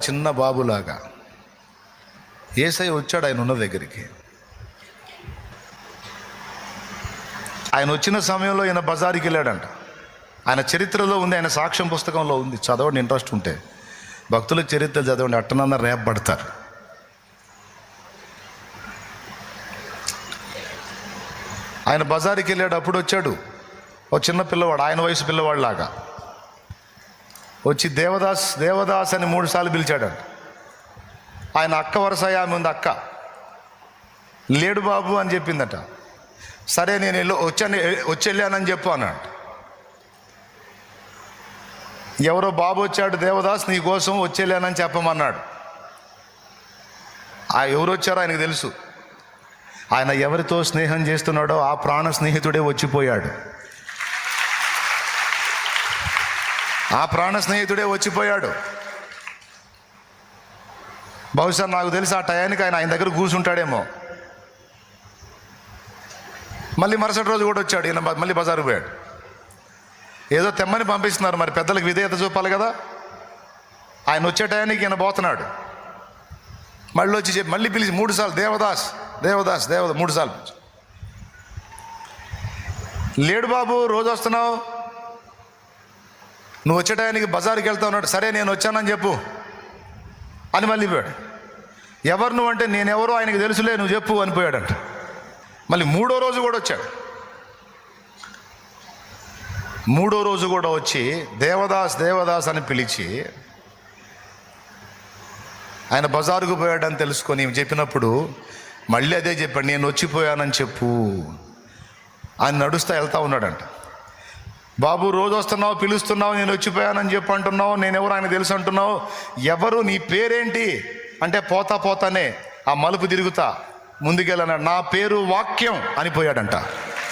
చిన్న బాబులాగా యేసయ్య వచ్చాడు ఆయన ఉన్న దగ్గరికి. ఆయన వచ్చిన సమయంలో ఈయన బజారుకి వెళ్ళాడంట. ఆయన చరిత్రలో ఉంది, ఆయన సాక్ష్యం పుస్తకంలో ఉంది. చదవండి, ఇంట్రెస్ట్ ఉంటే భక్తుల చరిత్ర చదవండి, అట్టనన్న రేపబడతారు. ఆయన బజారుకి వెళ్ళాడు. అప్పుడు వచ్చాడు ఒక చిన్న పిల్లవాడు, ఆయన వయసు పిల్లవాడు లాగా వచ్చి దేవదాస్ దేవదాస్ అని 3 సార్లు పిలిచాడంట. ఆయన అక్క వరుస ఆమె ఉంది, అక్క లేడు బాబు అని చెప్పిందట. సరే నేను వెళ్ళానని చెప్పు అన్నాడు. ఎవరో బాబు వచ్చాడు, దేవదాస్ నీ కోసం వచ్చేళ్ళానని చెప్పమన్నాడు. ఎవరు వచ్చారో ఆయనకు తెలుసు. ఆయన ఎవరితో స్నేహం చేస్తున్నాడో ఆ ప్రాణ స్నేహితుడే వచ్చిపోయాడు. ఆ ప్రాణ స్నేహితుడే వచ్చిపోయాడు. బహుశా నాకు తెలిసి ఆ టయానికి ఆయన దగ్గర కూర్చుంటాడేమో. మళ్ళీ మరుసటి రోజు కూడా వచ్చాడు. ఈయన మళ్ళీ బజారు పోయాడు. ఏదో తెమ్మని పంపిస్తున్నారు, మరి పెద్దలకు విధేయత చూపాలి కదా. ఆయన వచ్చే టయానికి ఈయన పోతున్నాడు. మళ్ళీ వచ్చి మళ్ళీ పిలిచి 3 సార్లు దేవదాస్ దేవదాస్ దేవదాస్ 3 సార్లు. లేడు బాబు, రోజు వస్తున్నావు, నువ్వు వచ్చే టయానికి బజారుకి వెళ్తా ఉన్నాడు. సరే నేను వచ్చానని చెప్పు అని మళ్ళీ పోయాడు. ఎవరు నువ్వు అంటే నేనెవరో ఆయనకి తెలుసులే, నువ్వు చెప్పు అని పోయాడంట. మళ్ళీ 3వ రోజు కూడా వచ్చాడు. 3వ రోజు కూడా వచ్చి దేవదాస్ దేవదాస్ అని పిలిచి ఆయన బజారుకు పోయాడని తెలుసుకొని చెప్పినప్పుడు మళ్ళీ అదే చెప్పాడు, నేను వచ్చిపోయానని చెప్పు. ఆయన నడుస్తా వెళ్తా ఉన్నాడంట. బాబు రోజు వస్తున్నావు, పిలుస్తున్నావు, నేను వచ్చిపోయానని చెప్పు అంటున్నావు, నేనెవరు ఆయన తెలుసు అంటున్నావు, ఎవరు నీ పేరేంటి అంటే పోతా పోతానే ఆ మలుపు తిరుగుతా ముందుకెళ్ళాడు. నా పేరు వాక్యం అని పోయాడంట.